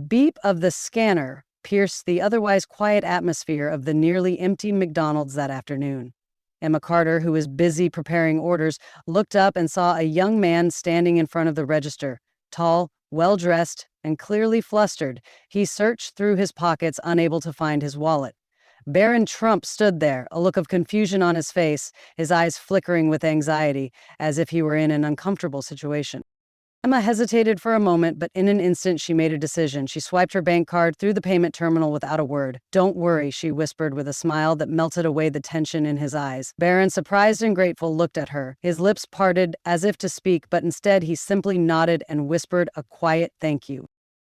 beep of the scanner pierced the otherwise quiet atmosphere of the nearly empty McDonald's that afternoon. Emma Carter, who was busy preparing orders, looked up and saw a young man standing in front of the register. Tall, well-dressed, and clearly flustered, he searched through his pockets, unable to find his wallet. Barron Trump stood there, a look of confusion on his face, his eyes flickering with anxiety, as if he were in an uncomfortable situation. Emma hesitated for a moment, but in an instant she made a decision. She swiped her bank card through the payment terminal without a word. "Don't worry," she whispered with a smile that melted away the tension in his eyes. Barron, surprised and grateful, looked at her. His lips parted as if to speak, but instead he simply nodded and whispered a quiet thank you.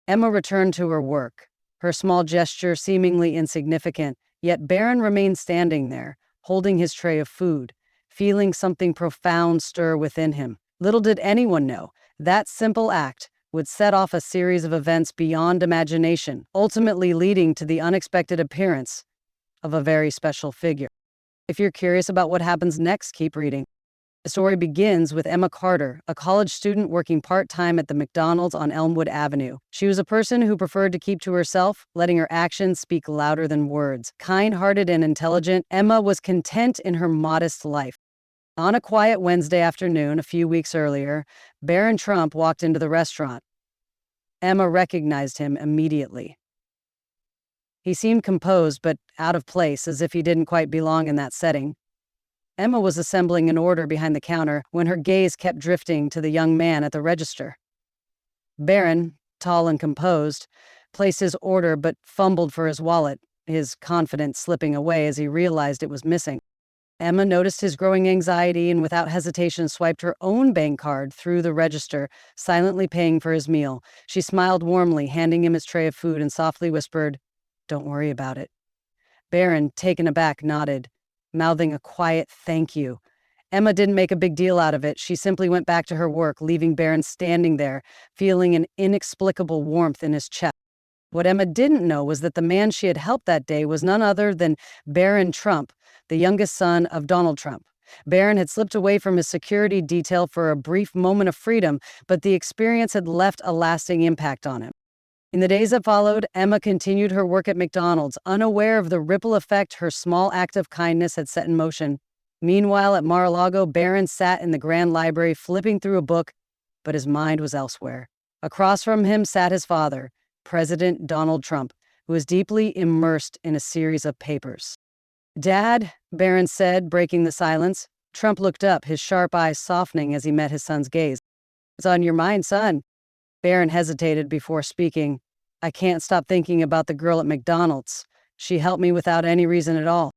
Emma returned to her work, her small gesture seemingly insignificant, yet Barron remained standing there, holding his tray of food, feeling something profound stir within him. Little did anyone know, that simple act would set off a series of events beyond imagination, ultimately leading to the unexpected appearance of a very special figure. If you're curious about what happens next, keep reading. The story begins with Emma Carter, a college student working part-time at the McDonald's on Elmwood Avenue. She was a person who preferred to keep to herself, letting her actions speak louder than words. Kind-hearted and intelligent, Emma was content in her modest life. On a quiet Wednesday afternoon, a few weeks earlier, Barron Trump walked into the restaurant. Emma recognized him immediately. He seemed composed but out of place, as if he didn't quite belong in that setting. Emma was assembling an order behind the counter when her gaze kept drifting to the young man at the register. Barron, tall and composed, placed his order but fumbled for his wallet, his confidence slipping away as he realized it was missing. Emma noticed his growing anxiety and without hesitation swiped her own bank card through the register, silently paying for his meal. She smiled warmly, handing him his tray of food, and softly whispered, "Don't worry about it." Barron, taken aback, nodded, mouthing a quiet thank you. Emma didn't make a big deal out of it. She simply went back to her work, leaving Barron standing there, feeling an inexplicable warmth in his chest. What Emma didn't know was that the man she had helped that day was none other than Barron Trump, the youngest son of Donald Trump. Barron had slipped away from his security detail for a brief moment of freedom, but the experience had left a lasting impact on him. In the days that followed, Emma continued her work at McDonald's, unaware of the ripple effect her small act of kindness had set in motion. Meanwhile, at Mar-a-Lago, Barron sat in the Grand Library flipping through a book, but his mind was elsewhere. Across from him sat his father, President Donald Trump, who was deeply immersed in a series of papers. "Dad," Barron said, breaking the silence. Trump looked up, his sharp eyes softening as he met his son's gaze. "What's on your mind, son?" Barron hesitated before speaking. "I can't stop thinking about the girl at McDonald's. She helped me without any reason at all."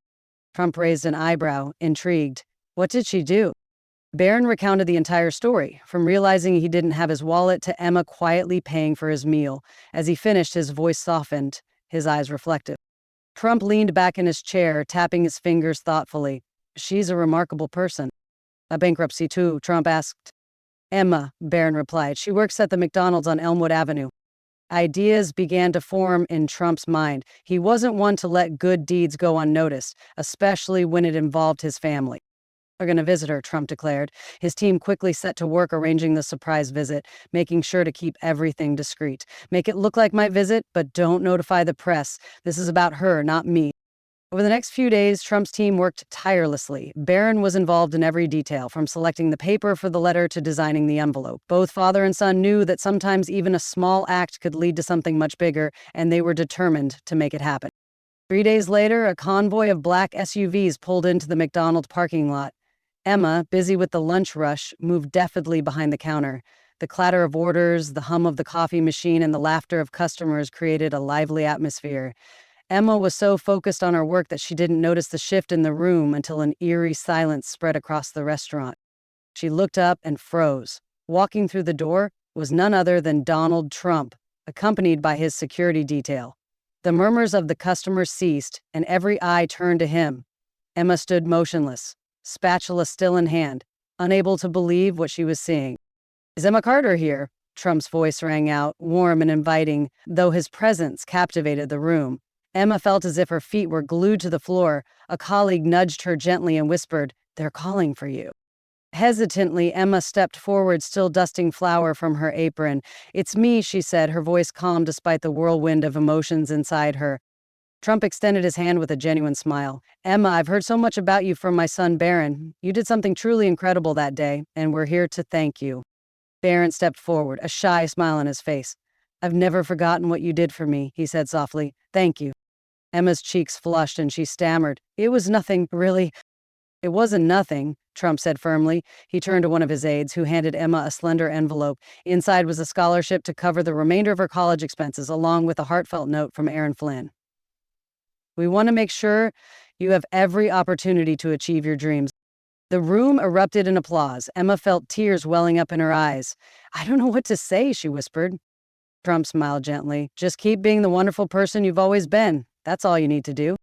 Trump raised an eyebrow, intrigued. "What did she do?" Barron recounted the entire story, from realizing he didn't have his wallet to Emma quietly paying for his meal. As he finished, his voice softened, his eyes reflective. Trump leaned back in his chair, tapping his fingers thoughtfully. "She's a remarkable person." "A bankruptcy too?" Trump asked. "Emma," Barron replied. "She works at the McDonald's on Elmwood Avenue." Ideas began to form in Trump's mind. He wasn't one to let good deeds go unnoticed, especially when it involved his family. "We're going to visit her," Trump declared. His team quickly set to work arranging the surprise visit, making sure to keep everything discreet. "Make it look like my visit, but don't notify the press. This is about her, not me." Over the next few days, Trump's team worked tirelessly. Barron was involved in every detail, from selecting the paper for the letter to designing the envelope. Both father and son knew that sometimes even a small act could lead to something much bigger, and they were determined to make it happen. 3 days later, a convoy of black SUVs pulled into the McDonald's parking lot. Emma, busy with the lunch rush, moved deftly behind the counter. The clatter of orders, the hum of the coffee machine, and the laughter of customers created a lively atmosphere. Emma was so focused on her work that she didn't notice the shift in the room until an eerie silence spread across the restaurant. She looked up and froze. Walking through the door was none other than Donald Trump, accompanied by his security detail. The murmurs of the customers ceased, and every eye turned to him. Emma stood motionless, spatula still in hand, unable to believe what she was seeing. "Is Emma Carter here?" Trump's voice rang out, warm and inviting, though his presence captivated the room. Emma felt as if her feet were glued to the floor. A colleague nudged her gently and whispered, "They're calling for you." Hesitantly, Emma stepped forward, still dusting flour from her apron. "It's me," she said, her voice calm despite the whirlwind of emotions inside her. Trump extended his hand with a genuine smile. "Emma, I've heard so much about you from my son Barron. You did something truly incredible that day, and we're here to thank you." Barron stepped forward, a shy smile on his face. "I've never forgotten what you did for me," he said softly. "Thank you." Emma's cheeks flushed and she stammered. "It was nothing, really." "It wasn't nothing," Trump said firmly. He turned to one of his aides, who handed Emma a slender envelope. Inside was a scholarship to cover the remainder of her college expenses, along with a heartfelt note from Aaron Flynn. "We want to make sure you have every opportunity to achieve your dreams." The room erupted in applause. Emma felt tears welling up in her eyes. "I don't know what to say," she whispered. Trump smiled gently. "Just keep being the wonderful person you've always been. That's all you need to do."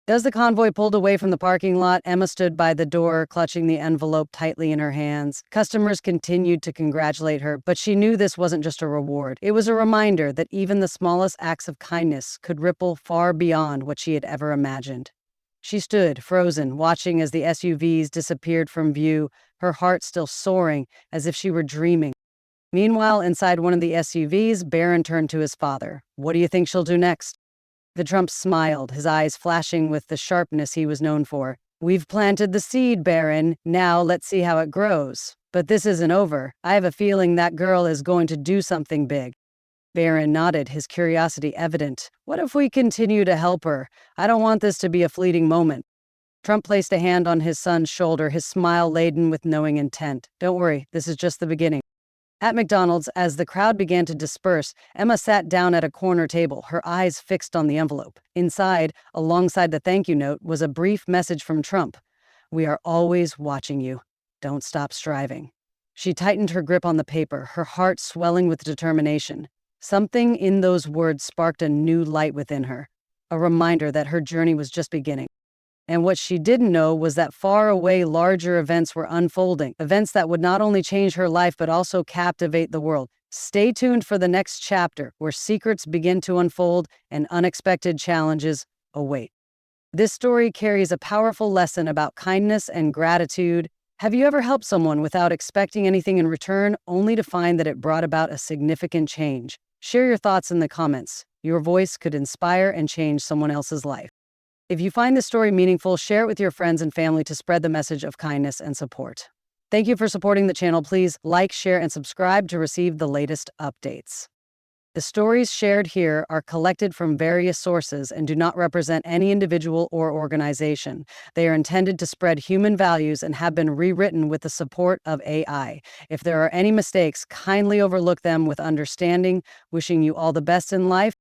As the convoy pulled away from the parking lot, Emma stood by the door, clutching the envelope tightly in her hands. Customers continued to congratulate her, but she knew this wasn't just a reward. It was a reminder that even the smallest acts of kindness could ripple far beyond what she had ever imagined. She stood, frozen, watching as the SUVs disappeared from view, her heart still soaring, as if she were dreaming. Meanwhile, inside one of the SUVs, Barron turned to his father. "What do you think she'll do next?" The Trump smiled, his eyes flashing with the sharpness he was known for. "We've planted the seed, Barron. Now let's see how it grows. But this isn't over. I have a feeling that girl is going to do something big." Barron nodded, his curiosity evident. "What if we continue to help her? I don't want this to be a fleeting moment." Trump placed a hand on his son's shoulder, his smile laden with knowing intent. "Don't worry, this is just the beginning." At McDonald's, as the crowd began to disperse, Emma sat down at a corner table, her eyes fixed on the envelope. Inside, alongside the thank you note, was a brief message from Trump. "We are always watching you. Don't stop striving." She tightened her grip on the paper, her heart swelling with determination. Something in those words sparked a new light within her, a reminder that her journey was just beginning. And what she didn't know was that far away, larger events were unfolding, events that would not only change her life but also captivate the world. Stay tuned for the next chapter, where secrets begin to unfold and unexpected challenges await. This story carries a powerful lesson about kindness and gratitude. Have you ever helped someone without expecting anything in return, only to find that it brought about a significant change? Share your thoughts in the comments. Your voice could inspire and change someone else's life. If you find this story meaningful, share it with your friends and family to spread the message of kindness and support. Thank you for supporting the channel. Please like, share, and subscribe to receive the latest updates. The stories shared here are collected from various sources and do not represent any individual or organization. They are intended to spread human values and have been rewritten with the support of AI. If there are any mistakes, kindly overlook them with understanding. Wishing you all the best in life.